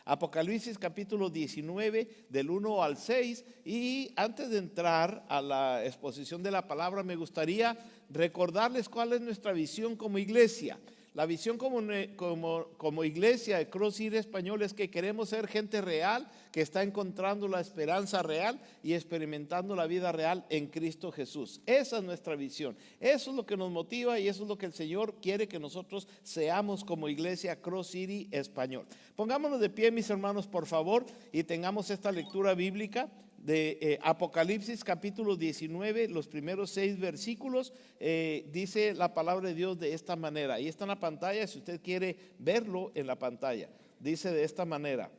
Apocalipsis capítulo 19 del 1 al 6. Y antes de entrar a la exposición de la palabra, me gustaría recordarles cuál es nuestra visión como iglesia. La visión como iglesia de Cross City Español es que queremos ser gente real que está encontrando la esperanza real y experimentando la vida real en Cristo Jesús. Esa es nuestra visión. Eso es lo que nos motiva y eso es lo que el Señor quiere que nosotros seamos como iglesia Cross City Español. Pongámonos de pie, mis hermanos, por favor, y tengamos esta lectura bíblica de Apocalipsis capítulo 19, los primeros 6 versículos. Dice la palabra de Dios de esta manera. Ahí está en la pantalla, si usted quiere verlo en la pantalla. Dice de esta manera: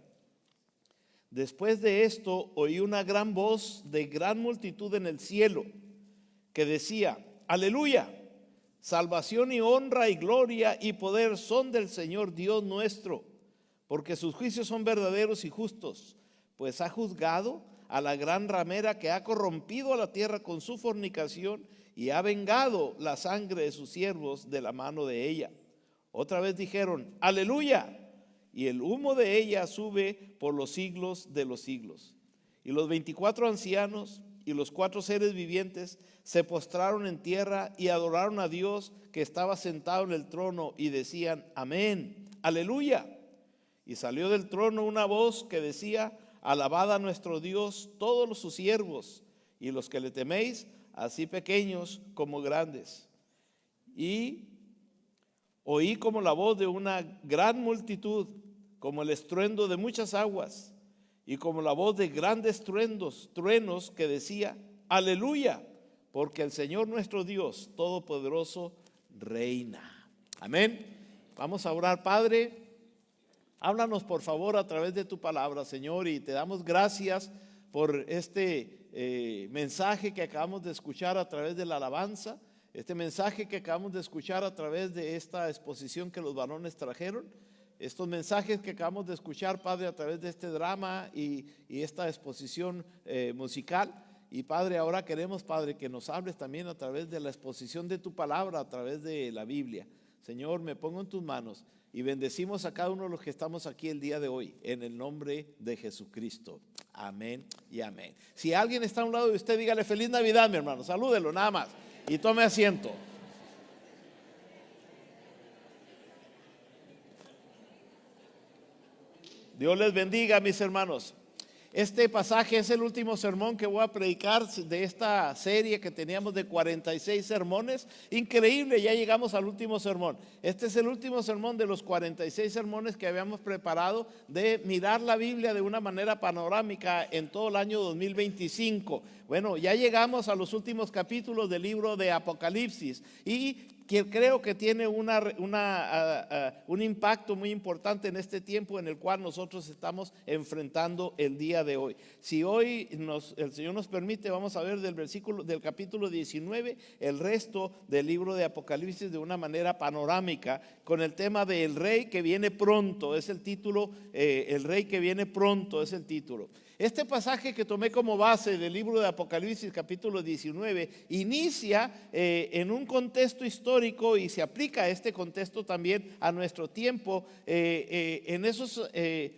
después de esto oí una gran voz de gran multitud en el cielo que decía: aleluya, salvación y honra y gloria y poder son del Señor Dios nuestro, porque sus juicios son verdaderos y justos, pues ha juzgado a la gran ramera que ha corrompido a la tierra con su fornicación y ha vengado la sangre de sus siervos de la mano de ella. Otra vez dijeron: aleluya, y el humo de ella sube por los siglos de los siglos. Y los 24 ancianos y los 4 seres vivientes se postraron en tierra y adoraron a Dios que estaba sentado en el trono y decían: amén, aleluya. Y salió del trono una voz que decía: alabad a nuestro Dios todos sus siervos y los que le teméis, así pequeños como grandes. Y oí como la voz de una gran multitud, como el estruendo de muchas aguas, y como la voz de grandes truenos que decía: aleluya, porque el Señor nuestro Dios Todopoderoso reina. Amén. Vamos a orar. Padre, háblanos por favor a través de tu palabra, Señor, y te damos gracias por este mensaje que acabamos de escuchar a través de la alabanza, este mensaje que acabamos de escuchar a través de esta exposición que los varones trajeron, estos mensajes que acabamos de escuchar, Padre, a través de este drama y esta exposición musical. Y Padre, ahora queremos, Padre, que nos hables también a través de la exposición de tu palabra, a través de la Biblia. Señor, me pongo en tus manos y bendecimos a cada uno de los que estamos aquí el día de hoy, en el nombre de Jesucristo. Amén y amén. Si alguien está a un lado de usted, dígale feliz Navidad, mi hermano. Salúdelo nada más y tome asiento. Dios les bendiga, mis hermanos. Este pasaje es el último sermón que voy a predicar de esta serie que teníamos de 46 sermones. Increíble, ya llegamos al último sermón. Este es el último sermón de los 46 sermones que habíamos preparado de mirar la Biblia de una manera panorámica en todo el año 2025. Bueno, ya llegamos a los últimos capítulos del libro de Apocalipsis y que creo que tiene un impacto muy importante en este tiempo en el cual nosotros estamos enfrentando el día de hoy. Si hoy el Señor nos permite, vamos a ver del capítulo 19 el resto del libro de Apocalipsis de una manera panorámica, con el tema del Rey que viene pronto. Es el título, el Rey que viene pronto es el título. Este pasaje que tomé como base del libro de Apocalipsis capítulo 19 inicia en un contexto histórico y se aplica a este contexto también a nuestro tiempo, en esos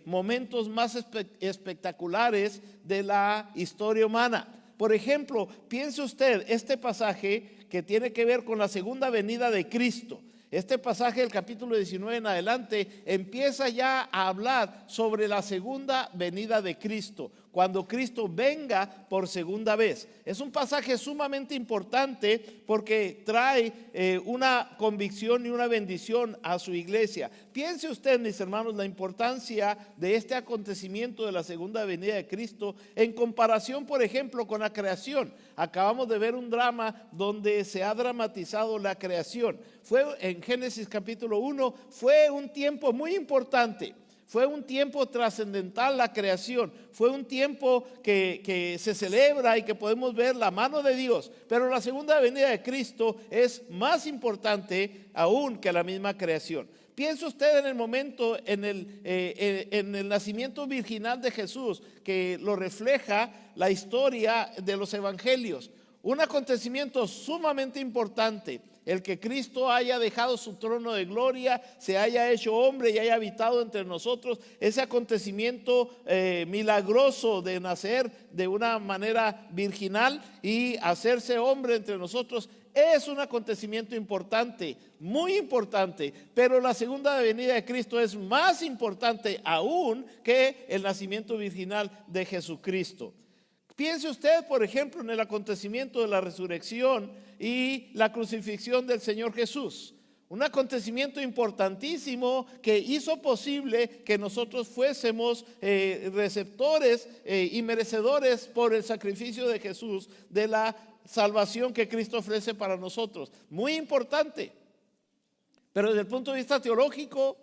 momentos más espectaculares de la historia humana. Por ejemplo, piense usted este pasaje que tiene que ver con la segunda venida de Cristo. Este pasaje del capítulo 19 en adelante empieza ya a hablar sobre la segunda venida de Cristo, cuando Cristo venga por segunda vez. Es un pasaje sumamente importante porque trae una convicción y una bendición a su iglesia. Piense usted, mis hermanos, la importancia de este acontecimiento de la segunda venida de Cristo en comparación, por ejemplo, con la creación. Acabamos de ver un drama donde se ha dramatizado la creación. Fue en Génesis capítulo 1, fue un tiempo muy importante. Fue un tiempo trascendental la creación. Fue un tiempo que se celebra y que podemos ver la mano de Dios. Pero la segunda venida de Cristo es más importante aún que la misma creación. Piensa usted en el momento, en el nacimiento virginal de Jesús, que lo refleja la historia de los evangelios. Un acontecimiento sumamente importante. el que Cristo haya dejado su trono de gloria, se haya hecho hombre y haya habitado entre nosotros, ese acontecimiento milagroso de nacer de una manera virginal y hacerse hombre entre nosotros, es un acontecimiento importante, muy importante, pero la segunda venida de Cristo es más importante aún que el nacimiento virginal de Jesucristo. Piense usted, por ejemplo, en el acontecimiento de la resurrección y la crucifixión del Señor Jesús. Un acontecimiento importantísimo que hizo posible que nosotros fuésemos receptores y merecedores por el sacrificio de Jesús de la salvación que Cristo ofrece para nosotros. Muy importante. Pero desde el punto de vista teológico,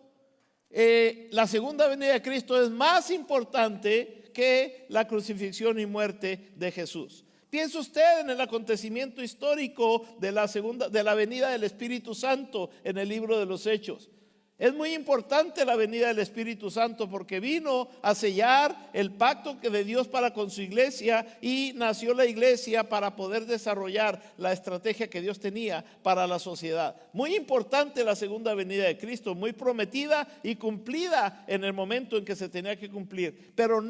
la segunda venida de Cristo es más importante que la crucifixión y muerte de Jesús. Piense usted en el acontecimiento histórico de la venida del Espíritu Santo en el libro de los Hechos. Es muy importante la venida del Espíritu Santo porque vino a sellar el pacto de Dios para con su iglesia y nació la iglesia para poder desarrollar la estrategia que Dios tenía para la sociedad. Muy importante la segunda venida de Cristo, muy prometida y cumplida en el momento en que se tenía que cumplir. Pero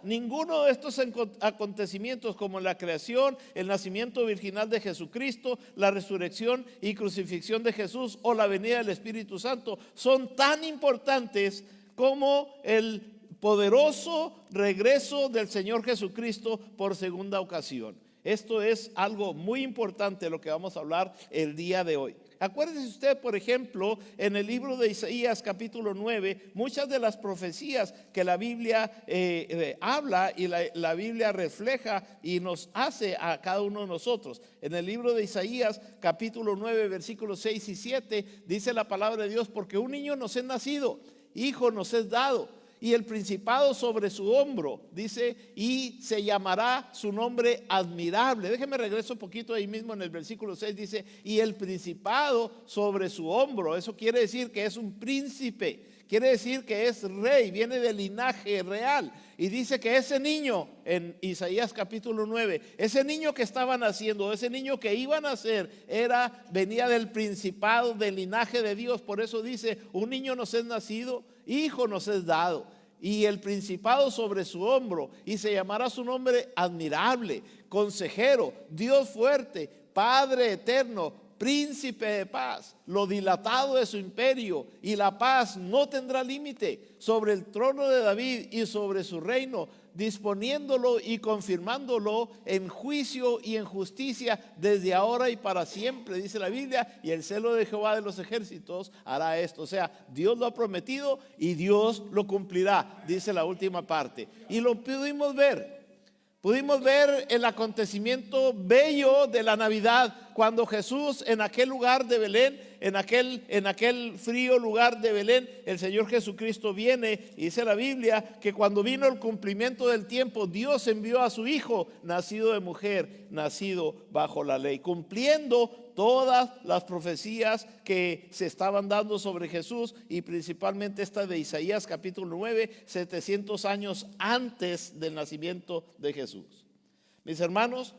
ninguno de estos acontecimientos como la creación, el nacimiento virginal de Jesucristo, la resurrección y crucifixión de Jesús o la venida del Espíritu Santo son tan importantes como el poderoso regreso del Señor Jesucristo por segunda ocasión. Esto es algo muy importante lo que vamos a hablar el día de hoy. Acuérdese usted, por ejemplo, en el libro de Isaías capítulo 9, muchas de las profecías que la Biblia habla y la Biblia refleja y nos hace a cada uno de nosotros. En el libro de Isaías capítulo 9, versículos 6 y 7, dice la palabra de Dios: porque un niño nos es nacido, hijo nos es dado, y el principado sobre su hombro, dice, y se llamará su nombre admirable. Déjeme regreso un poquito ahí mismo en el versículo 6, dice, y el principado sobre su hombro. Eso quiere decir que es un príncipe, quiere decir que es rey, viene del linaje real. Y dice que ese niño, en Isaías capítulo 9, ese niño que estaba naciendo, ese niño que iba a nacer, venía del principado, del linaje de Dios. Por eso dice, un niño nos es nacido, hijo nos es dado, y el principado sobre su hombro, y se llamará su nombre admirable, consejero, Dios fuerte, Padre eterno, príncipe de paz. Lo dilatado de su imperio y la paz no tendrá límite sobre el trono de David y sobre su reino, disponiéndolo y confirmándolo en juicio y en justicia desde ahora y para siempre, dice la Biblia, y el celo de Jehová de los ejércitos hará esto. O sea, Dios lo ha prometido y Dios lo cumplirá, dice la última parte. Y lo pudimos ver el acontecimiento bello de la Navidad, cuando Jesús en aquel lugar de Belén, en aquel frío lugar de Belén, el Señor Jesucristo viene, y dice la Biblia que cuando vino el cumplimiento del tiempo, Dios envió a su Hijo, nacido de mujer, nacido bajo la ley, cumpliendo todas las profecías que se estaban dando sobre Jesús, y principalmente esta de Isaías capítulo 9, 700 años antes del nacimiento de Jesús. Mis hermanos,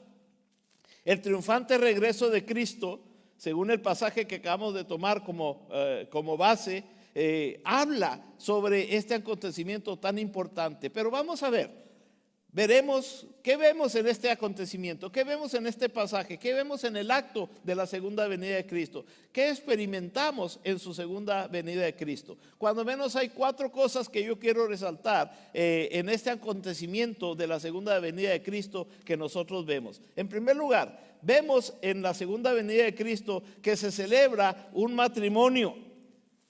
el triunfante regreso de Cristo, según el pasaje que acabamos de tomar como base, habla sobre este acontecimiento tan importante. Pero vamos a veremos qué vemos en este acontecimiento, qué vemos en este pasaje, qué vemos en el acto de la segunda venida de Cristo, qué experimentamos en su segunda venida de Cristo. Cuando menos hay 4 cosas que yo quiero resaltar en este acontecimiento de la segunda venida de Cristo que nosotros vemos. En primer lugar, vemos en la segunda venida de Cristo que se celebra un matrimonio.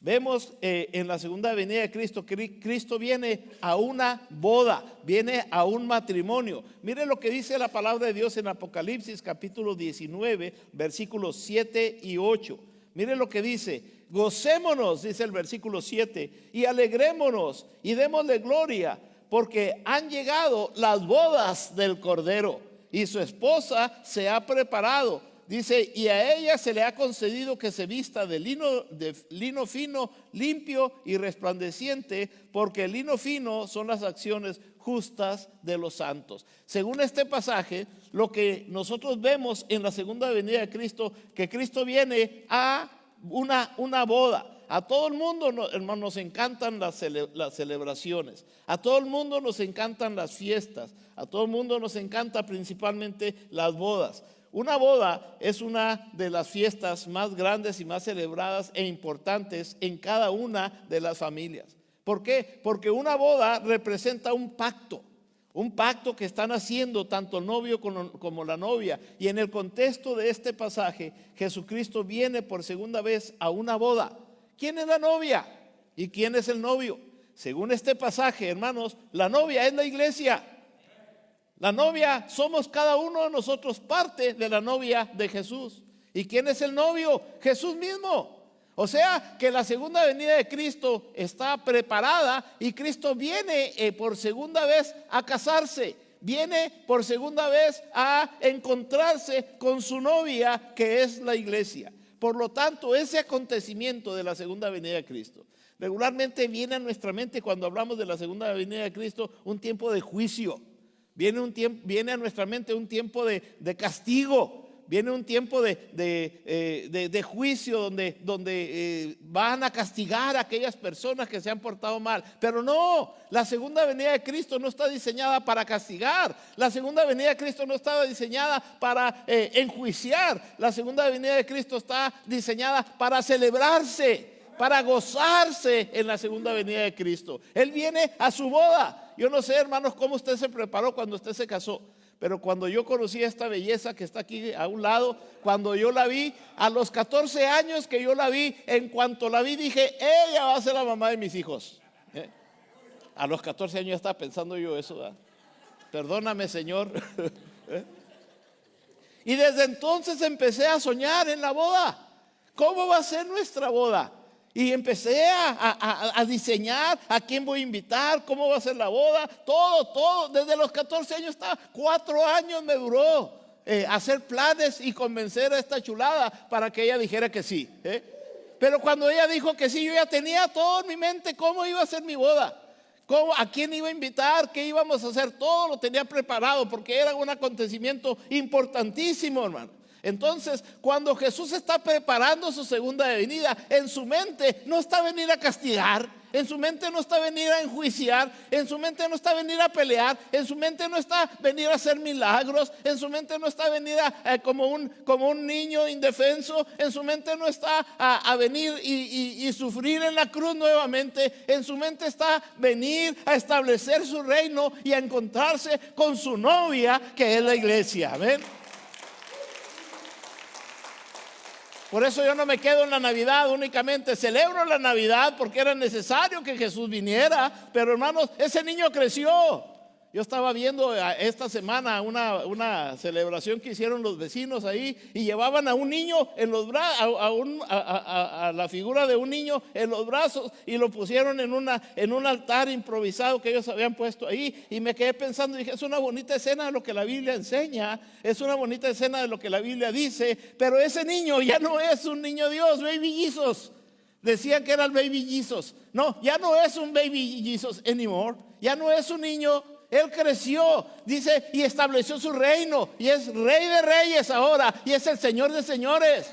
Vemos en la segunda venida de Cristo que Cristo viene a una boda, viene a un matrimonio. Mire lo que dice la palabra de Dios en Apocalipsis capítulo 19, versículos 7 y 8. Mire lo que dice: gocémonos, dice el versículo 7, y alegrémonos y démosle gloria, porque han llegado las bodas del Cordero y su esposa se ha preparado. Dice, y a ella se le ha concedido que se vista de lino fino, limpio y resplandeciente, porque el lino fino son las acciones justas de los santos. Según este pasaje, lo que nosotros vemos en la segunda venida de Cristo, que Cristo viene a una boda. A todo el mundo, hermanos, nos encantan las celebraciones. A todo el mundo nos encantan las fiestas. A todo el mundo nos encanta principalmente las bodas. Una boda es una de las fiestas más grandes y más celebradas e importantes en cada una de las familias. ¿Por qué? Porque una boda representa un pacto que están haciendo tanto el novio como la novia. Y en el contexto de este pasaje, Jesucristo viene por segunda vez a una boda. ¿Quién es la novia? ¿Y quién es el novio? Según este pasaje, hermanos, la novia es la iglesia. La novia somos cada uno de nosotros parte de la novia de Jesús. ¿Y quién es el novio? Jesús mismo. O sea que la segunda venida de Cristo está preparada y Cristo viene por segunda vez a casarse. Viene por segunda vez a encontrarse con su novia, que es la iglesia. Por lo tanto, ese acontecimiento de la segunda venida de Cristo regularmente viene a nuestra mente cuando hablamos de la segunda venida de Cristo, un tiempo de juicio. Viene a nuestra mente un tiempo de castigo. Viene un tiempo de juicio donde van a castigar a aquellas personas que se han portado mal. Pero no, la segunda venida de Cristo no está diseñada para castigar. La segunda venida de Cristo no está diseñada para enjuiciar. La segunda venida de Cristo está diseñada para celebrarse, para gozarse en la segunda venida de Cristo. Él viene a su boda. Yo no sé, hermanos, cómo usted se preparó cuando usted se casó. Pero cuando yo conocí a esta belleza que está aquí a un lado, cuando yo la vi, a los 14 años que yo la vi, en cuanto la vi dije, ella va a ser la mamá de mis hijos. A los 14 años ya estaba pensando yo eso, ¿verdad? Perdóname, Señor. Y desde entonces empecé a soñar en la boda. ¿Cómo va a ser nuestra boda? Y empecé a diseñar a quién voy a invitar, cómo va a ser la boda, todo. Desde los 14 años estaba, 4 años me duró hacer planes y convencer a esta chulada para que ella dijera que sí. Pero cuando ella dijo que sí, yo ya tenía todo en mi mente cómo iba a ser mi boda, a quién iba a invitar, qué íbamos a hacer, todo lo tenía preparado porque era un acontecimiento importantísimo, hermano. Entonces, cuando Jesús está preparando su segunda venida, en su mente no está venir a castigar, en su mente no está venir a enjuiciar, en su mente no está venir a pelear, en su mente no está venir a hacer milagros, en su mente no está venir como un niño indefenso, en su mente no está a venir y sufrir en la cruz nuevamente, en su mente está venir a establecer su reino y a encontrarse con su novia, que es la iglesia. Amén. Por eso yo no me quedo en la Navidad únicamente, celebro la Navidad porque era necesario que Jesús viniera, pero hermanos, ese niño creció. Yo estaba viendo esta semana una celebración que hicieron los vecinos ahí y llevaban a un niño en los brazos, a la figura de un niño en los brazos y lo pusieron en un altar improvisado que ellos habían puesto ahí. Y me quedé pensando, dije, es una bonita escena de lo que la Biblia enseña, es una bonita escena de lo que la Biblia dice, pero ese niño ya no es un niño Dios, baby Jesus. Decían que era el baby Jesus. No, ya no es un baby Jesus anymore, ya no es un niño. Él creció, dice, y estableció su reino. Y es rey de reyes ahora. Y es el señor de señores.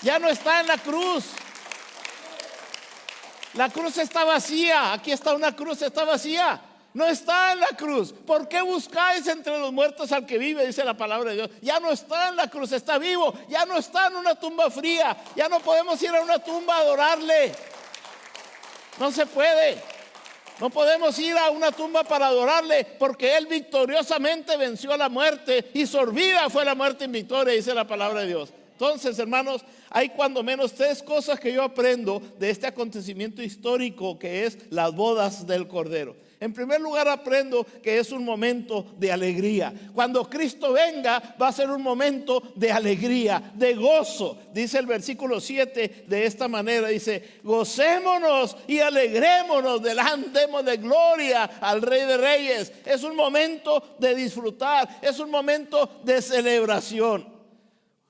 Ya no está en la cruz. La cruz está vacía. Aquí está una cruz, está vacía. No está en la cruz. ¿Por qué buscáis entre los muertos al que vive? Dice la palabra de Dios. Ya no está en la cruz, está vivo. Ya no está en una tumba fría. Ya no podemos ir a una tumba a adorarle. No se puede. No podemos ir a una tumba para adorarle, porque Él victoriosamente venció a la muerte y sorbida fue la muerte en victoria, dice la palabra de Dios. Entonces, hermanos, hay cuando menos 3 cosas que yo aprendo de este acontecimiento histórico que es las bodas del Cordero. En primer lugar, aprendo que es un momento de alegría. Cuando Cristo venga, va a ser un momento de alegría, de gozo. Dice el versículo 7 de esta manera, dice, gocémonos y alegrémonos, demos de gloria al Rey de Reyes. Es un momento de disfrutar, es un momento de celebración.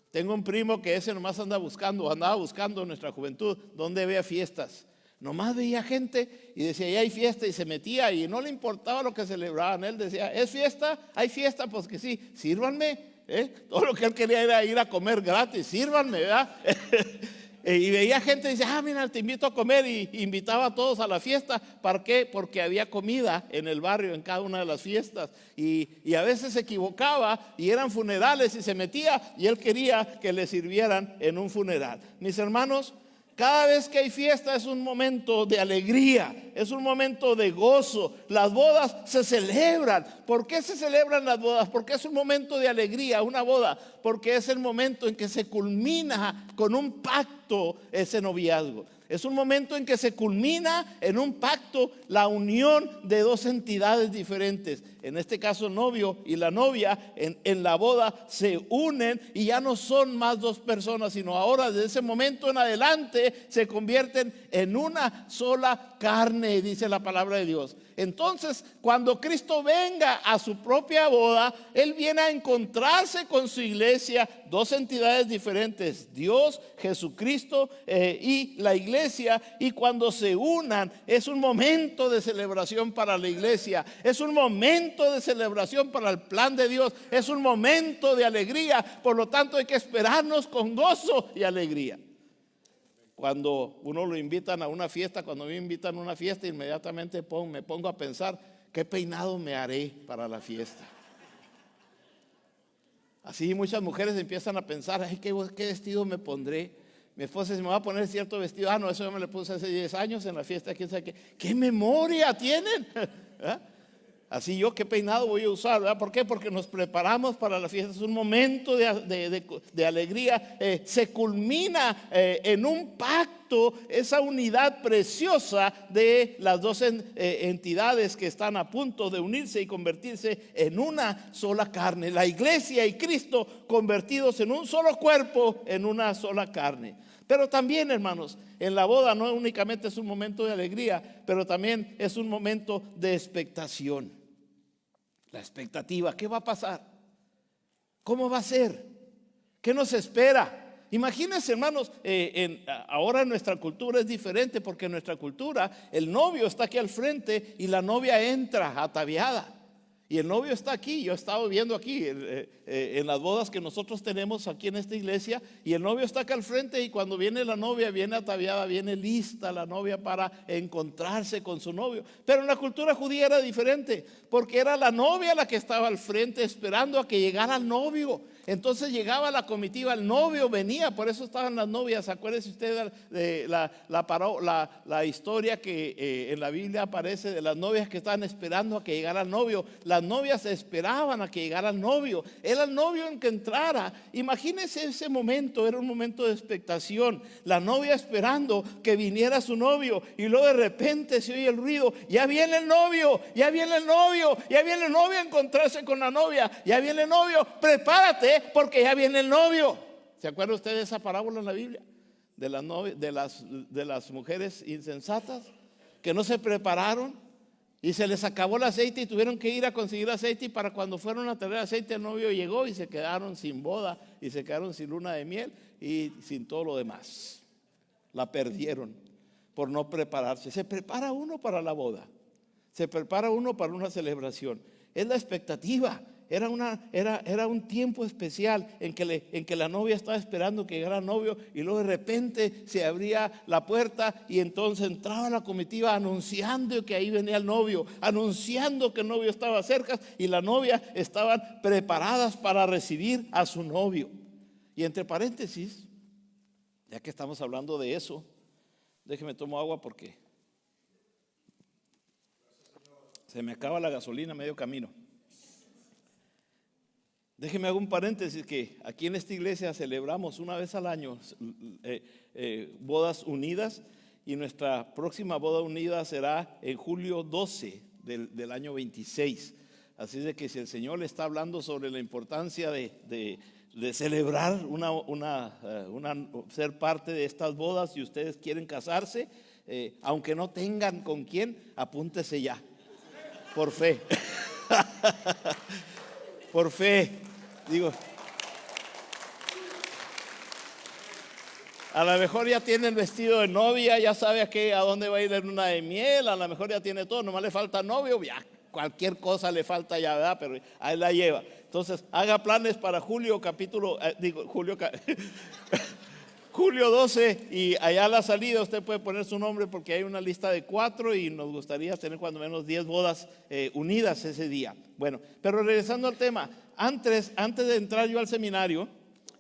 Tengo un primo que ese nomás andaba buscando en nuestra juventud donde había fiestas. Nomás veía gente y decía, ya hay fiesta, y se metía y no le importaba lo que celebraban. Él decía, ¿es fiesta? ¿Hay fiesta? Pues que sí, sírvanme. Todo lo que él quería era ir a comer gratis, sírvanme, ¿verdad? Y veía gente y decía, mira, te invito a comer, y invitaba a todos a la fiesta. ¿Para qué? Porque había comida en el barrio en cada una de las fiestas, y a veces se equivocaba y eran funerales y se metía, y él quería que le sirvieran en un funeral. Mis hermanos, cada vez que hay fiesta es un momento de alegría, es un momento de gozo. Las bodas se celebran. ¿Por qué se celebran las bodas? Porque es un momento de alegría, una boda, porque es el momento en que se culmina con un pacto ese noviazgo. Es un momento en que se culmina en un pacto la unión de dos entidades diferentes. En este caso, novio y la novia en la boda se unen y ya no son más dos personas, sino ahora desde ese momento en adelante se convierten en una sola carne, dice la palabra de Dios. Entonces, cuando Cristo venga a su propia boda, Él viene a encontrarse con su iglesia, dos entidades diferentes, Dios, Jesucristo y la iglesia. Y cuando se unan, es un momento de celebración para la iglesia, es un momento de celebración para el plan de Dios, es un momento de alegría. Por lo tanto, hay que esperarnos con gozo y alegría. Cuando uno lo invitan a una fiesta, cuando me invitan a una fiesta, inmediatamente me pongo a pensar, ¿qué peinado me haré para la fiesta? Así muchas mujeres empiezan a pensar, ay, ¿qué vestido me pondré? Mi esposa se me va a poner cierto vestido. No, eso yo me lo puse hace 10 años en la fiesta. ¿Quién sabe qué? ¿Qué memoria tienen? ¿Eh? Así yo, ¿qué peinado voy a usar? ¿Verdad? ¿Por qué? Porque nos preparamos para la fiesta. Es un momento de alegría. Se culmina en un pacto, esa unidad preciosa de las dos entidades que están a punto de unirse y convertirse en una sola carne. La iglesia y Cristo convertidos en un solo cuerpo, en una sola carne. Pero también, hermanos, en la boda no únicamente es un momento de alegría, pero también es un momento de expectación. La expectativa, ¿qué va a pasar? ¿Cómo va a ser? ¿Qué nos espera? Imagínense, hermanos, ahora nuestra cultura es diferente, porque en nuestra cultura el novio está aquí al frente y la novia entra ataviada. Y el novio está aquí. Yo he estado viendo aquí en las bodas que nosotros tenemos aquí en esta iglesia, y el novio está acá al frente, y cuando viene la novia, viene ataviada, viene lista la novia para encontrarse con su novio. Pero en la cultura judía era diferente, porque era la novia la que estaba al frente esperando a que llegara el novio. Entonces llegaba la comitiva, el novio venía, por eso estaban las novias. Acuérdese usted de la historia que en la Biblia aparece de las novias que estaban esperando a que llegara el novio. Las novias esperaban a que llegara el novio. Era el novio en que entrara. Imagínense ese momento, era un momento de expectación. La novia esperando que viniera su novio, y luego de repente se oye el ruido. Ya viene el novio, ya viene el novio, ya viene el novio a encontrarse con la novia. Ya viene el novio, prepárate porque ya viene el novio. ¿Se acuerda usted de esa parábola en la Biblia? De las mujeres insensatas que no se prepararon y se les acabó el aceite y tuvieron que ir a conseguir aceite, y para cuando fueron a traer aceite el novio llegó y se quedaron sin boda y se quedaron sin luna de miel y sin todo lo demás. La perdieron por no prepararse. Se prepara uno para la boda, se prepara uno para una celebración. Es la expectativa. Era un tiempo especial en que la novia estaba esperando que llegara el novio, y luego de repente se abría la puerta y entonces entraba la comitiva anunciando que ahí venía el novio, anunciando que el novio estaba cerca, y la novia estaban preparadas para recibir a su novio. Y entre paréntesis, ya que estamos hablando de eso, déjeme tomar agua porque se me acaba la gasolina a medio camino. Déjeme hacer un paréntesis, que aquí en esta iglesia celebramos una vez al año bodas unidas, y nuestra próxima boda unida será en julio 12 del año 26. Así de que si el Señor le está hablando sobre la importancia de celebrar ser parte de estas bodas, y ustedes quieren casarse, aunque no tengan con quién, apúntese ya, por fe. Por fe, digo. A lo mejor ya tiene el vestido de novia, ya sabe a dónde va a ir en luna de miel, a lo mejor ya tiene todo, nomás le falta novio, ya cualquier cosa le falta ya, ¿verdad? Pero ahí la lleva. Entonces, haga planes para julio julio 12 y allá a la salida usted puede poner su nombre porque hay una lista de 4 y nos gustaría tener cuando menos 10 bodas unidas ese día. Bueno, pero regresando al tema, antes de entrar yo al seminario,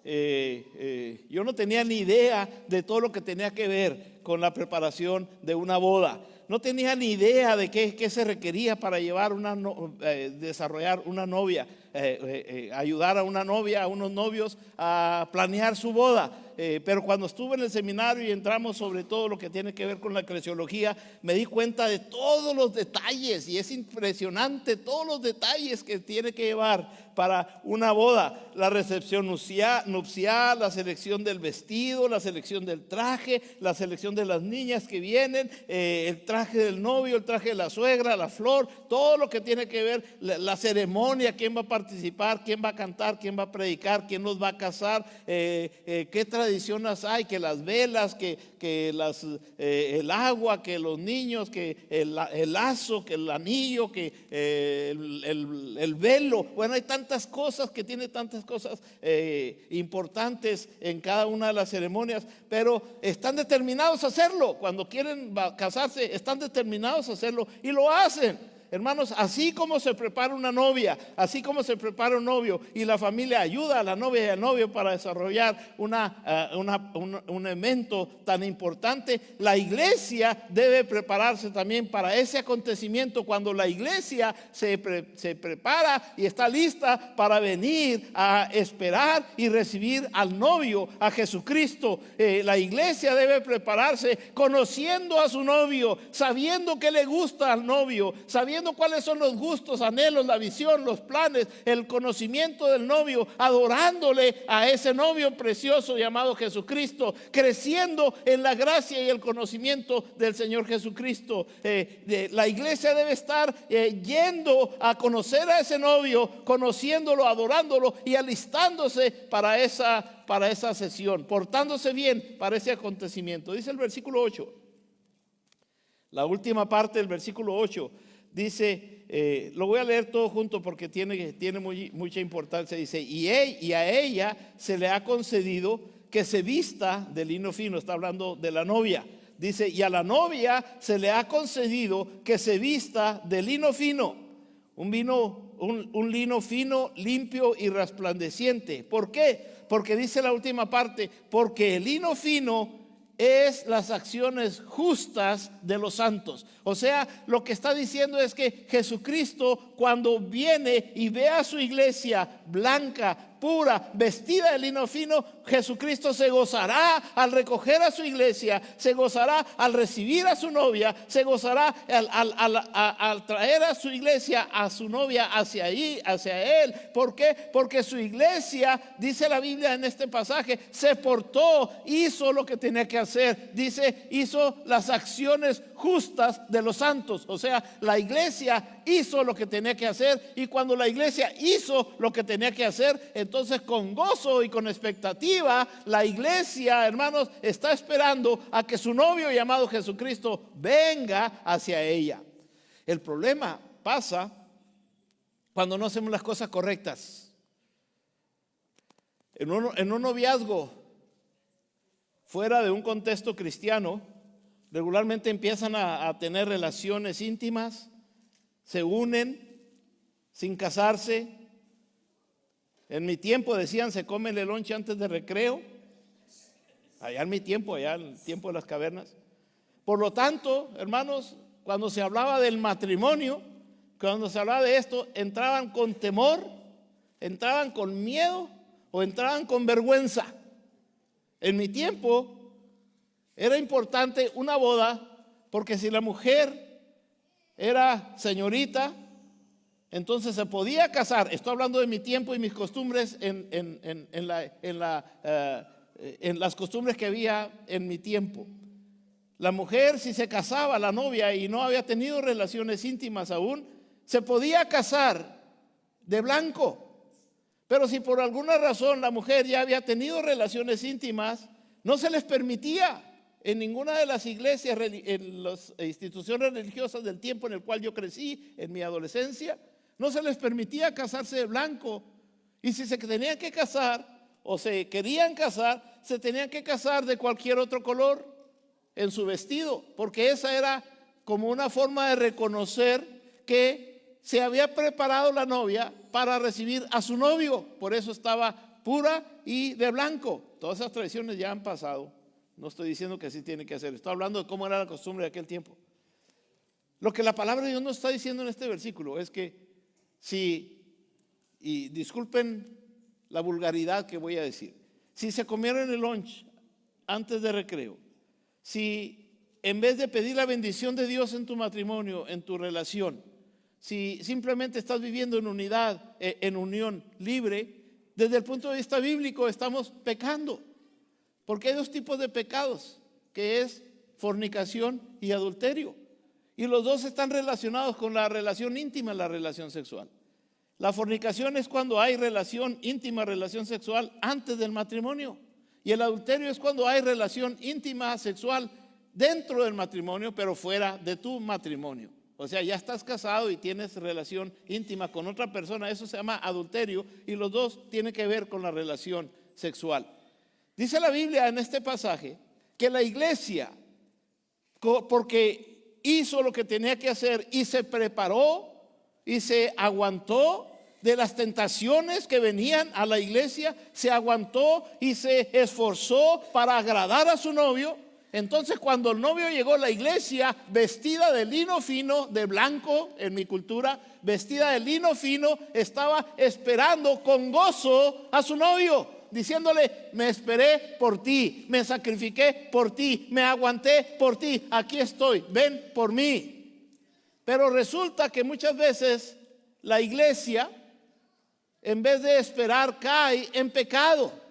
yo no tenía ni idea de todo lo que tenía que ver con la preparación de una boda. No tenía ni idea de qué se requería para llevar desarrollar una novia, ayudar a una novia, a unos novios a planear su boda. Pero cuando estuve en el seminario y entramos sobre todo lo que tiene que ver con la eclesiología, me di cuenta de todos los detalles y es impresionante todos los detalles que tiene que llevar para una boda. La recepción nupcial, la selección del vestido, la selección del traje, la selección de las niñas que vienen, el traje del novio, el traje de la suegra, la flor, todo lo que tiene que ver, la ceremonia, quién va a participar, quién va a cantar, quién va a predicar, quién nos va a casar, qué tradiciones hay, que las velas, el agua, que los niños, que el lazo, que el anillo, que el velo. Bueno, hay tantas cosas que tiene tantas cosas importantes en cada una de las ceremonias, pero están determinados a hacerlo. Cuando quieren casarse, están determinados a hacerlo y lo hacen. Hermanos, así como se prepara una novia, así como se prepara un novio y la familia ayuda a la novia y al novio para desarrollar un evento tan importante, la iglesia debe prepararse también para ese acontecimiento. Cuando la iglesia se prepara y está lista para venir a esperar y recibir al novio, a Jesucristo, la iglesia debe prepararse conociendo a su novio, sabiendo qué le gusta al novio, sabiendo cuáles son los gustos, anhelos, la visión, los planes, el conocimiento del novio, adorándole a ese novio precioso llamado Jesucristo, creciendo en la gracia y el conocimiento del Señor Jesucristo. La iglesia debe estar yendo a conocer a ese novio, conociéndolo, adorándolo y alistándose para esa sesión, portándose bien para ese acontecimiento. Dice el versículo 8, la última parte del versículo 8. Dice, lo voy a leer todo junto porque tiene mucha importancia. Dice, y a ella se le ha concedido que se vista de lino fino. Está hablando de la novia. Dice, y a la novia se le ha concedido que se vista de lino fino. Un lino fino, limpio y resplandeciente. ¿Por qué? Porque dice la última parte, porque el lino fino es las acciones justas de los santos. O sea, lo que está diciendo es que Jesucristo, cuando viene y ve a su iglesia blanca, pura, vestida de lino fino, Jesucristo se gozará al recoger a su iglesia, se gozará al recibir a su novia, se gozará al traer a su iglesia, a su novia hacia él. ¿Por qué? Porque su iglesia, dice la Biblia en este pasaje, se portó, hizo lo que tenía que hacer. Dice, hizo las acciones justas de los santos. O sea, la iglesia hizo lo que tenía que hacer, y cuando la iglesia hizo lo que tenía que hacer, entonces con gozo y con expectativa la iglesia, hermanos, está esperando a que su novio llamado Jesucristo venga hacia ella. El problema pasa cuando no hacemos las cosas correctas. En un noviazgo fuera de un contexto cristiano, regularmente empiezan a tener relaciones íntimas, se unen sin casarse. En mi tiempo decían, se come el lonche antes de recreo. Allá en mi tiempo, allá en el tiempo de las cavernas. Por lo tanto, hermanos, cuando se hablaba del matrimonio, cuando se hablaba de esto, entraban con temor, entraban con miedo o entraban con vergüenza. En mi tiempo era importante una boda, porque si la mujer era señorita, entonces se podía casar. Estoy hablando de mi tiempo y mis costumbres en las costumbres que había en mi tiempo. La mujer, si se casaba, la novia, y no había tenido relaciones íntimas aún, se podía casar de blanco. Pero si por alguna razón la mujer ya había tenido relaciones íntimas, No se les permitía en ninguna de las iglesias, en las instituciones religiosas del tiempo en el cual yo crecí, en mi adolescencia, no se les permitía casarse de blanco. Y si se tenían que casar o se querían casar, se tenían que casar de cualquier otro color en su vestido, porque esa era como una forma de reconocer que se había preparado la novia para recibir a su novio. Por eso estaba pura y de blanco. Todas esas tradiciones ya han pasado. No estoy diciendo que así tiene que hacer. Estoy hablando de cómo era la costumbre de aquel tiempo. Lo que la palabra de Dios nos está diciendo en este versículo es que y disculpen la vulgaridad que voy a decir, si se comieron el lunch antes de recreo, si en vez de pedir la bendición de Dios en tu matrimonio, en tu relación, si simplemente estás viviendo en unidad, en unión libre, desde el punto de vista bíblico estamos pecando. Porque hay dos tipos de pecados, que es fornicación y adulterio. Y los dos están relacionados con la relación íntima, la relación sexual. La fornicación es cuando hay relación íntima, relación sexual antes del matrimonio. Y el adulterio es cuando hay relación íntima, sexual dentro del matrimonio, pero fuera de tu matrimonio. O sea, ya estás casado y tienes relación íntima con otra persona. Eso se llama adulterio y los dos tienen que ver con la relación sexual. Dice la Biblia en este pasaje que la iglesia, porque hizo lo que tenía que hacer y se preparó y se aguantó de las tentaciones que venían a la iglesia, se aguantó y se esforzó para agradar a su novio. Entonces, cuando el novio llegó, la iglesia, vestida de lino fino, de blanco en mi cultura, vestida de lino fino, estaba esperando con gozo a su novio, diciéndole: me esperé por ti, me sacrifiqué por ti, me aguanté por ti, aquí estoy, ven por mí. Pero resulta que muchas veces la iglesia, en vez de esperar, cae en pecado,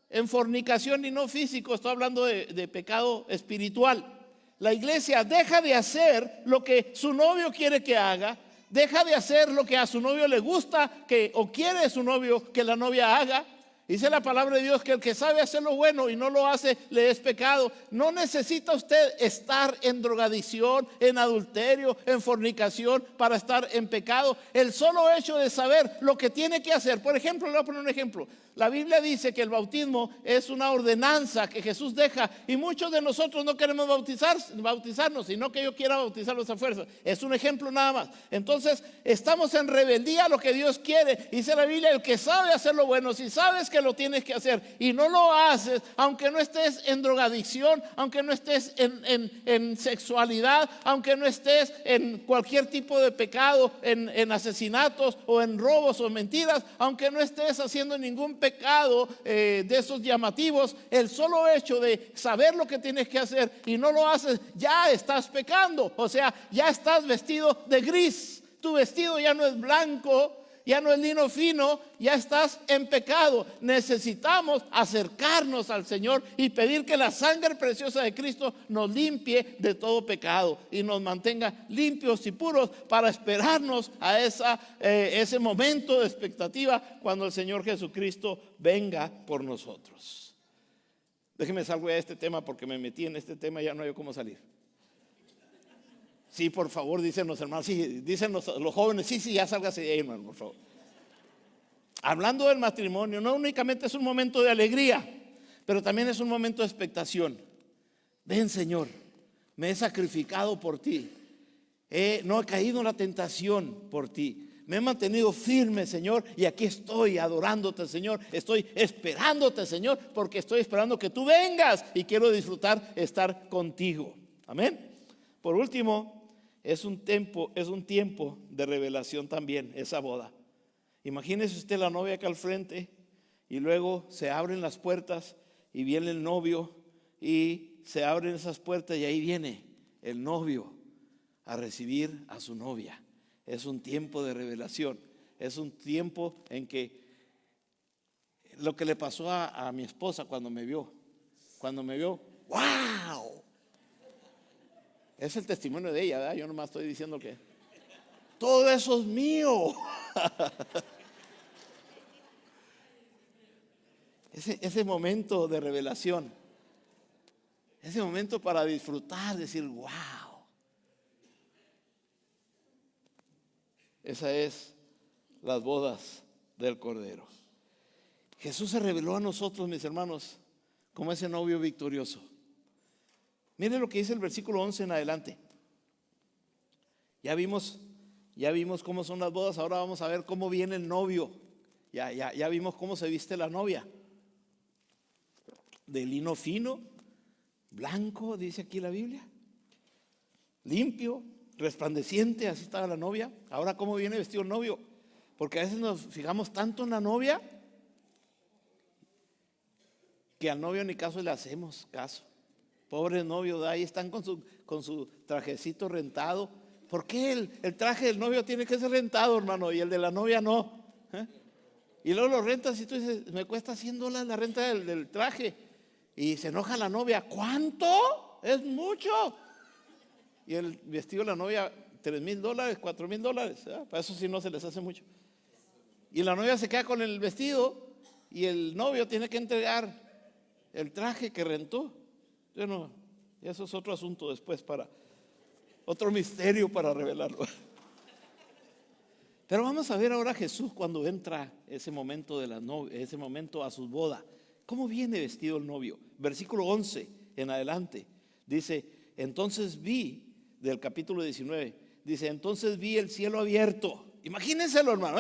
en fornicación, y no físico, estoy hablando de pecado espiritual. La iglesia deja de hacer lo que su novio quiere que haga, deja de hacer lo que a su novio le gusta o quiere su novio que la novia haga. Dice la palabra de Dios que el que sabe hacer lo bueno y no lo hace, le es pecado. No necesita usted estar en drogadicción, en adulterio, en fornicación para estar en pecado. El solo hecho de saber lo que tiene que hacer. Por ejemplo, le voy a poner un ejemplo. La Biblia dice que el bautismo es una ordenanza que Jesús deja, y muchos de nosotros no queremos bautizarnos, sino que yo quiera bautizarlos a fuerza. Es un ejemplo nada más. Entonces estamos en rebeldía a lo que Dios quiere. Dice la Biblia: el que sabe hacer lo bueno, si sabes que lo tienes que hacer y no lo haces, aunque no estés en drogadicción, aunque no estés en sexualidad, aunque no estés en cualquier tipo de pecado, en asesinatos o en robos o mentiras, aunque no estés haciendo ningún pecado de esos llamativos, el solo hecho de saber lo que tienes que hacer y no lo haces, ya estás pecando. O sea, ya estás vestido de gris. Tu vestido ya no es blanco, ya no es lino fino, ya estás en pecado. Necesitamos acercarnos al Señor y pedir que la sangre preciosa de Cristo nos limpie de todo pecado y nos mantenga limpios y puros para esperarnos a ese momento de expectativa cuando el Señor Jesucristo venga por nosotros. Déjeme salgo ya de este tema porque me metí en este tema y ya no hay cómo salir. Sí, por favor, dicen los hermanos. Sí, dicen los jóvenes. Sí, ya sálgase de ahí, hermano, por favor. Hablando del matrimonio, no únicamente es un momento de alegría, pero también es un momento de expectación. Ven, Señor, me he sacrificado por ti. No he caído en la tentación por ti. Me he mantenido firme, Señor, y aquí estoy adorándote, Señor. Estoy esperándote, Señor, porque estoy esperando que tú vengas y quiero disfrutar estar contigo. Amén. Por último, es un tiempo de revelación también, esa boda. Imagínese usted la novia acá al frente y luego se abren las puertas y viene el novio, y se abren esas puertas y ahí viene el novio a recibir a su novia. Es un tiempo de revelación. Es un tiempo en que lo que le pasó a mi esposa cuando me vio, ¡wow! Es el testimonio de ella, ¿verdad? Yo nomás estoy diciendo que todo eso es mío. Ese momento de revelación Ese momento para disfrutar, decir, wow. Esa es las bodas del Cordero. Jesús se reveló a nosotros, mis hermanos, como ese novio victorioso. Miren lo que dice el versículo 11 en adelante. Ya vimos cómo son las bodas. Ahora vamos a ver cómo viene el novio. Ya vimos cómo se viste la novia. De lino fino, blanco, dice aquí la Biblia, limpio, resplandeciente, así estaba la novia. Ahora cómo viene vestido el novio, porque a veces nos fijamos tanto en la novia que al novio ni caso le hacemos caso. Pobre novio, de ahí están con su trajecito rentado. ¿Por qué el traje del novio tiene que ser rentado, hermano, y el de la novia no? Y luego lo rentas y tú dices, me cuesta $100 la renta del traje. Y se enoja la novia, ¿cuánto? Es mucho. Y el vestido de la novia, $3,000, $4,000. Para eso sí no se les hace mucho. Y la novia se queda con el vestido y el novio tiene que entregar el traje que rentó. Bueno, eso es otro asunto después, para otro misterio para revelarlo. Pero vamos a ver ahora a Jesús cuando entra ese momento de la novia, ese momento a su boda. ¿Cómo viene vestido el novio? Versículo 11 en adelante. Dice, entonces vi, del capítulo 19, dice, entonces vi el cielo abierto. Imagínenselo, hermano,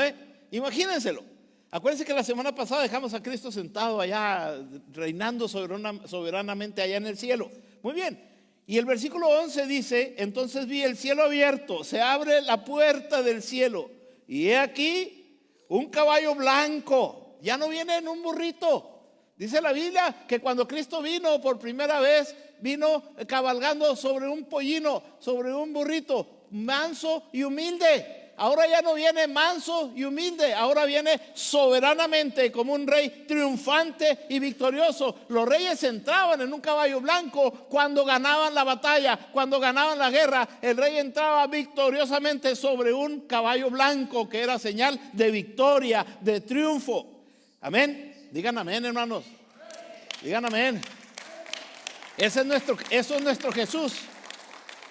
imagínenselo. Acuérdense que la semana pasada dejamos a Cristo sentado allá, reinando soberanamente allá en el cielo. Muy bien. Y el versículo 11 dice, entonces vi el cielo abierto, se abre la puerta del cielo. Y he aquí un caballo blanco. Ya no viene en un burrito. Dice la Biblia que cuando Cristo vino por primera vez, vino cabalgando sobre un pollino, sobre un burrito, manso y humilde. Ahora ya no viene manso y humilde, ahora viene soberanamente como un rey triunfante y victorioso. Los reyes entraban en un caballo blanco cuando ganaban la batalla, cuando ganaban la guerra. El rey entraba victoriosamente sobre un caballo blanco que era señal de victoria, de triunfo. Amén. Digan amén, hermanos. Digan amén. Eso es nuestro Jesús.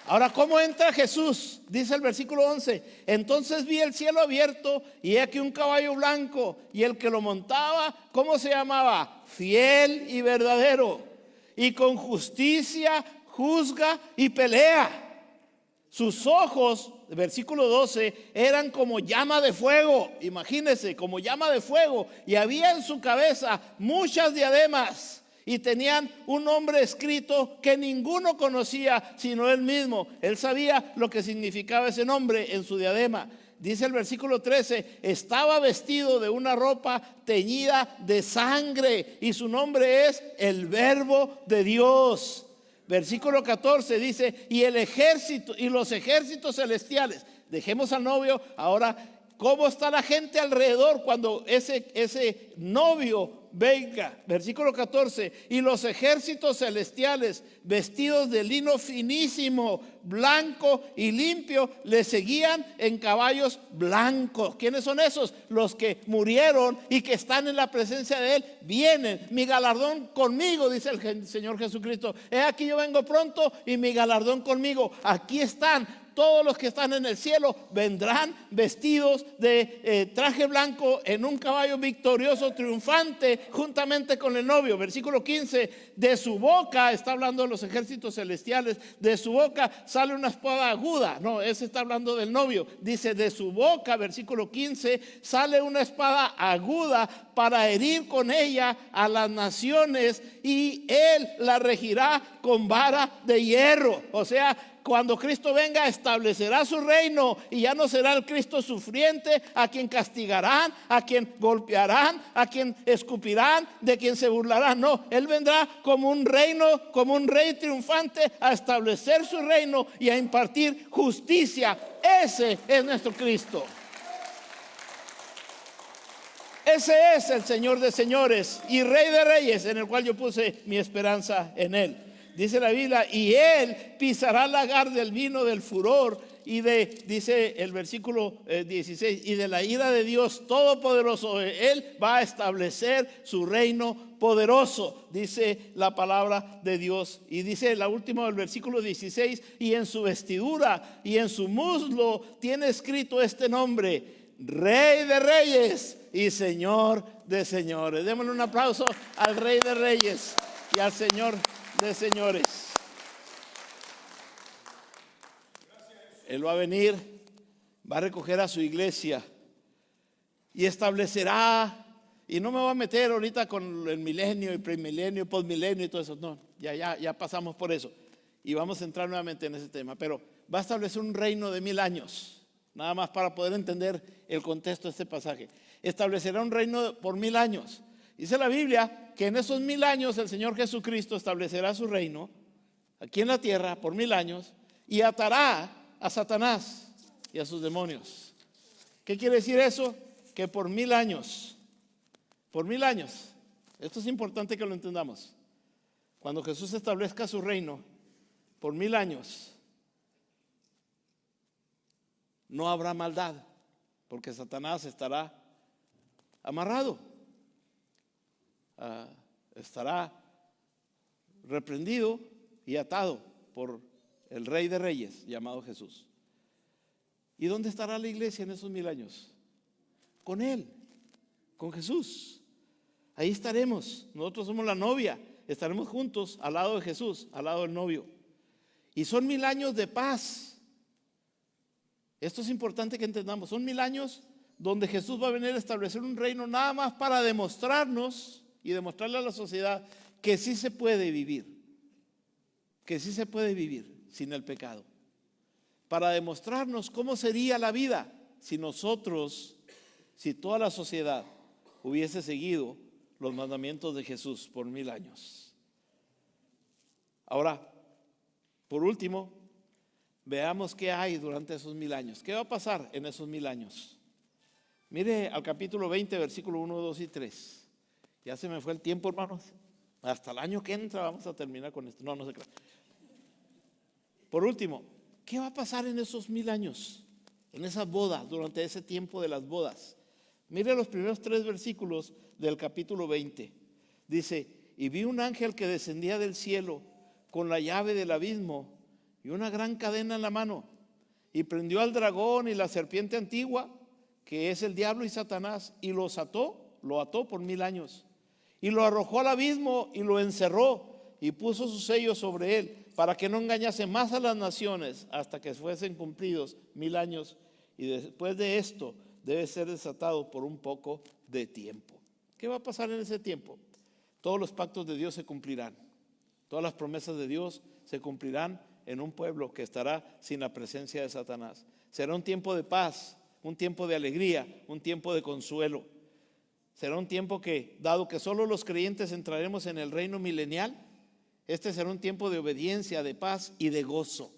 Ahora, ¿cómo entra Jesús? Dice el versículo 11. Entonces vi el cielo abierto y he aquí un caballo blanco, y el que lo montaba, ¿cómo se llamaba? Fiel y verdadero, y con justicia juzga y pelea. Sus ojos, versículo 12, eran como llama de fuego. Imagínense, como llama de fuego. Y había en su cabeza muchas diademas. Y tenían un nombre escrito que ninguno conocía sino él mismo. Él sabía lo que significaba ese nombre en su diadema. Dice el versículo 13, estaba vestido de una ropa teñida de sangre, y su nombre es el Verbo de Dios. Versículo 14 dice, y el ejército y los ejércitos celestiales. Dejemos al novio. Ahora, ¿cómo está la gente alrededor cuando ese novio venga? Versículo 14, y los ejércitos celestiales, vestidos de lino finísimo, blanco y limpio, le seguían en caballos blancos. ¿Quiénes son esos? Los que murieron y que están en la presencia de él. Vienen, mi galardón conmigo, dice el Señor Jesucristo. He aquí yo vengo pronto y mi galardón conmigo. Aquí están. Todos los que están en el cielo vendrán vestidos de traje blanco en un caballo victorioso, triunfante, juntamente con el novio. Versículo 15, de su boca, está hablando de los ejércitos celestiales, de su boca sale una espada aguda. No, ese está hablando del novio. Dice, de su boca, versículo 15, sale una espada aguda para herir con ella a las naciones, y él la regirá con vara de hierro. O sea, cuando Cristo venga, establecerá su reino, y ya no será el Cristo sufriente a quien castigarán, a quien golpearán, a quien escupirán, de quien se burlarán. No, él vendrá como un reino, como un rey triunfante, a establecer su reino y a impartir justicia. Ese es nuestro Cristo. Ese es el Señor de señores y Rey de reyes, en el cual yo puse mi esperanza en él. Dice la Biblia, y él pisará el lagar del vino del furor dice el versículo 16, y de la ira de Dios Todopoderoso, Él va a establecer su reino poderoso, dice la palabra de Dios. Y dice la última del versículo 16, y en su vestidura y en su muslo tiene escrito este nombre: Rey de Reyes y Señor de Señores. Démosle un aplauso al Rey de Reyes y al Señor de Señores. Él va a venir, va a recoger a su iglesia y establecerá. Y no me voy a meter ahorita con el milenio y premilenio y posmilenio y todo eso. No, ya pasamos por eso. Y vamos a entrar nuevamente en ese tema. Pero va a establecer un reino de 1000 años. Nada más para poder entender el contexto de este pasaje. Establecerá un reino por 1000 años. Dice la Biblia que en esos 1000 años el Señor Jesucristo establecerá su reino aquí en la tierra por 1000 años y atará a Satanás y a sus demonios. ¿Qué quiere decir eso? Que por 1000 años, esto es importante que lo entendamos. Cuando Jesús establezca su reino por 1000 años, no habrá maldad, porque Satanás estará amarrado, estará reprendido y atado por el Rey de Reyes llamado Jesús. ¿Y dónde estará la iglesia en esos 1000 años? Con Él, con Jesús. Ahí estaremos. Nosotros somos la novia, estaremos juntos al lado de Jesús, al lado del novio. Y son 1000 años de paz. Esto es importante que entendamos. Son 1000 años donde Jesús va a venir a establecer un reino nada más para demostrarnos y demostrarle a la sociedad que sí se puede vivir. Que sí se puede vivir sin el pecado. Para demostrarnos cómo sería la vida si toda la sociedad hubiese seguido los mandamientos de Jesús por 1000 años. Ahora, por último, veamos qué hay durante esos 1000 años. ¿Qué va a pasar en esos 1000 años? Mire al capítulo 20, versículo 1, 2 y 3. Ya se me fue el tiempo, hermanos. Hasta el año que entra vamos a terminar con esto. No se crea. Por último, ¿qué va a pasar en esos 1000 años? En esas bodas, durante ese tiempo de las bodas. Mire los primeros 3 versículos del capítulo 20. Dice: y vi un ángel que descendía del cielo con la llave del abismo y una gran cadena en la mano, y prendió al dragón y la serpiente antigua, que es el diablo y Satanás, y lo ató por 1000 años, y lo arrojó al abismo y lo encerró, y puso su sello sobre él, para que no engañase más a las naciones hasta que fuesen cumplidos 1000 años, y después de esto debe ser desatado por un poco de tiempo. ¿Qué va a pasar en ese tiempo? Todos los pactos de Dios se cumplirán, todas las promesas de Dios se cumplirán en un pueblo que estará sin la presencia de Satanás. Será un tiempo de paz, un tiempo de alegría, un tiempo de consuelo. Será un tiempo que, dado que solo los creyentes entraremos en el reino milenial, este será un tiempo de obediencia, de paz y de gozo.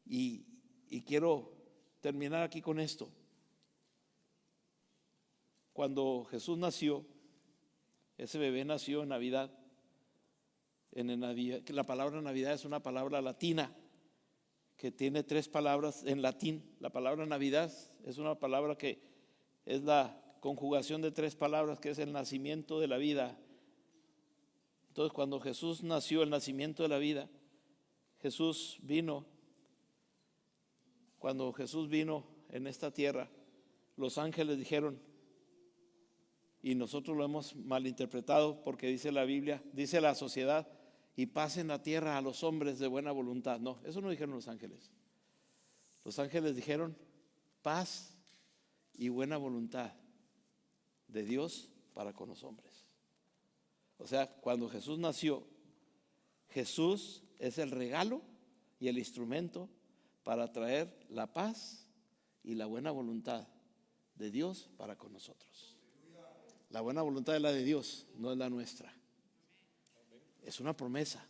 Y quiero terminar aquí con esto. Cuando Jesús nació, ese bebé nació en Navidad. La palabra Navidad es una palabra latina que tiene 3 palabras en latín. La palabra Navidad es una palabra que es la conjugación de 3 palabras, que es el nacimiento de la vida. Entonces, cuando Jesús nació, el nacimiento de la vida, cuando Jesús vino en esta tierra, los ángeles dijeron, y nosotros lo hemos malinterpretado porque dice la Biblia, dice la sociedad: y paz en la tierra a los hombres de buena voluntad. No, eso no dijeron los ángeles. Los ángeles dijeron paz y buena voluntad de Dios para con los hombres. O sea, cuando Jesús nació, Jesús es el regalo y el instrumento para traer la paz y la buena voluntad de Dios para con nosotros. La buena voluntad es la de Dios, no es la nuestra. Es una promesa.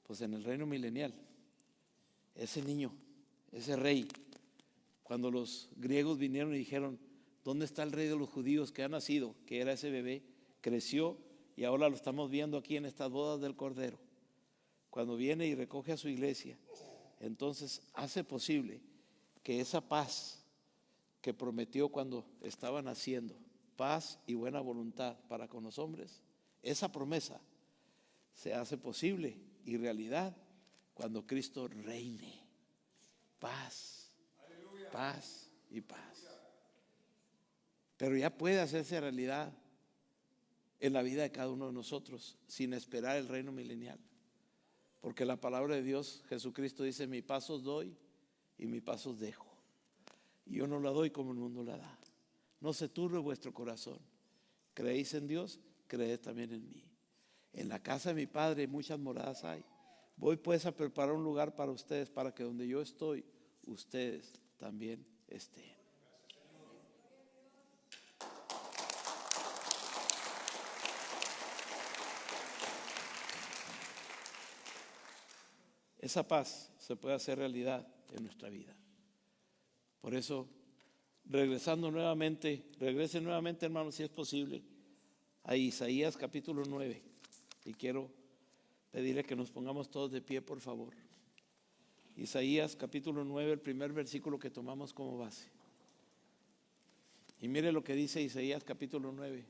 Pues en el reino milenial, ese niño, ese rey, cuando los griegos vinieron y dijeron: ¿dónde está el rey de los judíos que ha nacido? Que era ese bebé, creció y ahora lo estamos viendo aquí en estas bodas del Cordero. Cuando viene y recoge a su iglesia entonces hace posible que esa paz que prometió cuando estaba naciendo, paz y buena voluntad para con los hombres, esa promesa se hace posible y realidad cuando Cristo reine. Paz, paz y paz. Pero ya puede hacerse realidad en la vida de cada uno de nosotros sin esperar el reino milenial. Porque la palabra de Dios, Jesucristo dice: mi paz os doy y mi paz os dejo. Y yo no la doy como el mundo la da. No se turbe vuestro corazón. Creéis en Dios, creed también en mí. En la casa de mi Padre muchas moradas hay. Voy pues a preparar un lugar para ustedes, para que donde yo estoy, ustedes también estén. Esa paz se puede hacer realidad en nuestra vida. Por eso, regresen nuevamente, hermanos, si es posible, a Isaías capítulo 9. Y quiero pedirle que nos pongamos todos de pie, por favor. Isaías capítulo 9, el primer versículo que tomamos como base. Y mire lo que dice Isaías capítulo 9.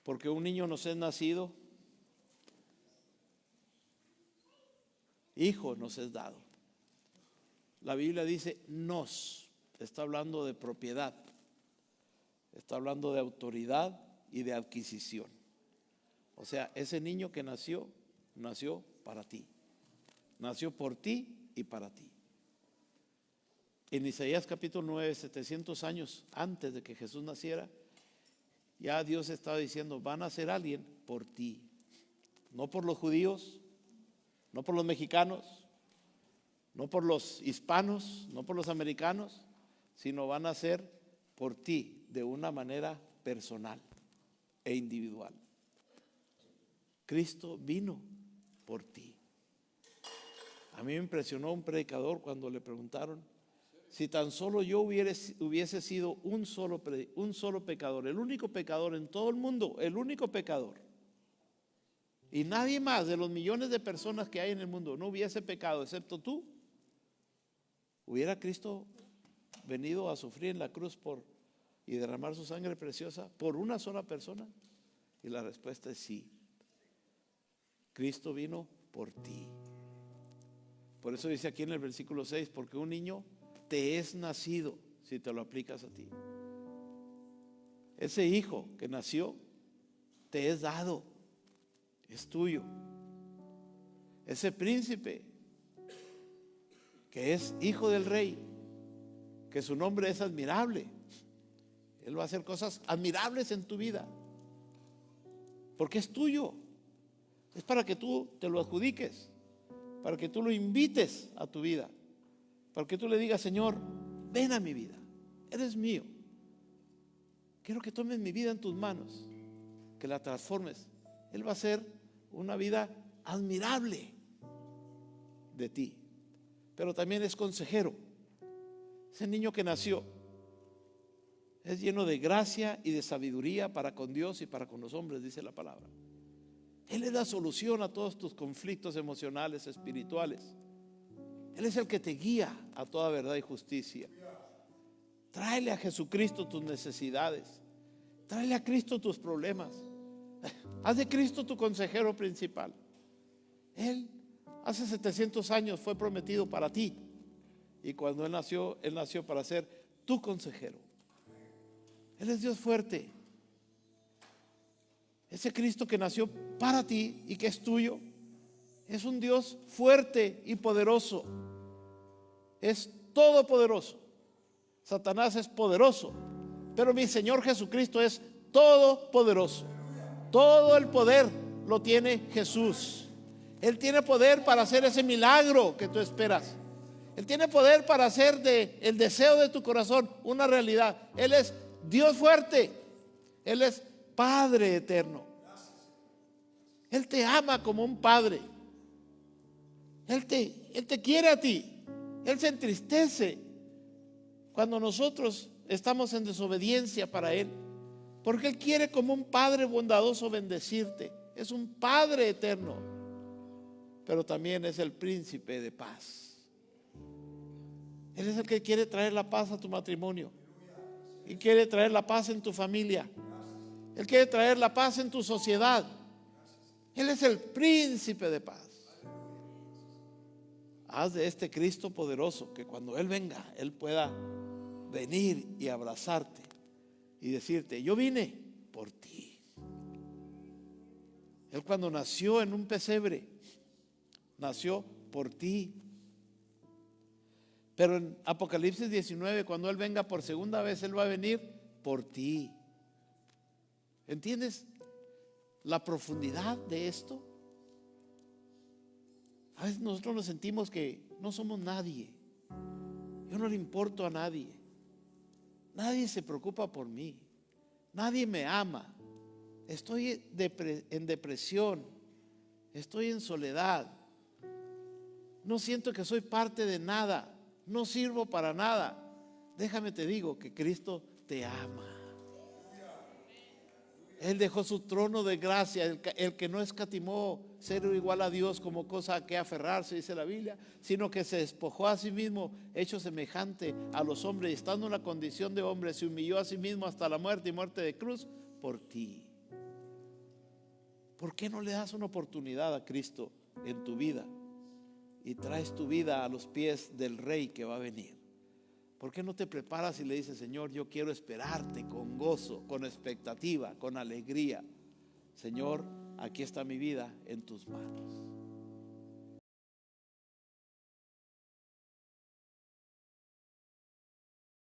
Porque un niño nos es nacido, hijo nos es dado. La Biblia dice nos, está hablando de propiedad, está hablando de autoridad y de adquisición. O sea, ese niño que nació para ti, nació por ti y para ti. En Isaías capítulo 9, 700 años antes de que Jesús naciera, ya Dios estaba diciendo: van a ser alguien por ti, no por los judíos, no por los mexicanos, no por los hispanos, no por los americanos, sino van a ser por ti de una manera personal e individual. Cristo vino por ti. A mí me impresionó un predicador cuando le preguntaron: si tan solo yo hubiese sido un solo pecador, el único pecador en todo el mundo, el único pecador, y nadie más de los millones de personas que hay en el mundo no hubiese pecado excepto tú, ¿hubiera Cristo venido a sufrir en la cruz y derramar su sangre preciosa por una sola persona? Y la respuesta es sí. Cristo vino por ti. Por eso dice aquí en el versículo 6: porque un niño te es nacido, si te lo aplicas a ti. Ese hijo que nació te es dado, es tuyo. Ese príncipe que es hijo del rey, que su nombre es admirable, él va a hacer cosas admirables en tu vida, porque es tuyo. Es para que tú te lo adjudiques, para que tú lo invites a tu vida, para que tú le digas: Señor, ven a mi vida, eres mío. Quiero que tomes mi vida en tus manos, que la transformes. Él va a hacer una vida admirable de ti. Pero también es consejero. Ese niño que nació es lleno de gracia y de sabiduría para con Dios y para con los hombres, dice la palabra. Él le da solución a todos tus conflictos emocionales, espirituales. Él es el que te guía a toda verdad y justicia. Tráele a Jesucristo tus necesidades. Tráele a Cristo tus problemas. Haz de Cristo tu consejero principal. Él hace 700 años fue prometido para ti. Y cuando Él nació para ser tu consejero. Él es Dios fuerte. Ese Cristo que nació para ti y que es tuyo, es un Dios fuerte y poderoso. Es todopoderoso. Satanás es poderoso, pero mi Señor Jesucristo es todopoderoso. Todo el poder lo tiene Jesús. Él tiene poder para hacer ese milagro que tú esperas. Él tiene poder para hacer el deseo de tu corazón una realidad. Él es Dios fuerte. Él es Padre eterno. Él te ama como un padre. Él te quiere a ti. Él se entristece cuando nosotros estamos en desobediencia para Él, porque Él quiere como un padre bondadoso bendecirte. Es un Padre eterno, pero también es el príncipe de paz. Él es el que quiere traer la paz a tu matrimonio. Y quiere traer la paz en tu familia. Él quiere traer la paz en tu sociedad. Él es el príncipe de paz. Haz de este Cristo poderoso que cuando Él venga, Él pueda venir y abrazarte y decirte: yo vine por ti. Él, cuando nació en un pesebre, nació por ti. Pero en Apocalipsis 19, cuando Él venga por segunda vez, Él va a venir por ti. ¿Entiendes la profundidad de esto? A veces nosotros nos sentimos que no somos nadie. Yo no le importo a nadie. Nadie se preocupa por mí. Nadie me ama. Estoy en depresión. Estoy en soledad. No siento que soy parte de nada. No sirvo para nada. Déjame te digo que Cristo te ama. Él dejó su trono de gracia, el que no escatimó ser igual a Dios como cosa a que aferrarse, dice la Biblia, sino que se despojó a sí mismo, hecho semejante a los hombres, y estando en la condición de hombre, se humilló a sí mismo hasta la muerte y muerte de cruz por ti. ¿Por qué no le das una oportunidad a Cristo en tu vida y traes tu vida a los pies del Rey que va a venir? ¿Por qué no te preparas y le dices: Señor, yo quiero esperarte con gozo, con expectativa, con alegría? Señor, aquí está mi vida en tus manos.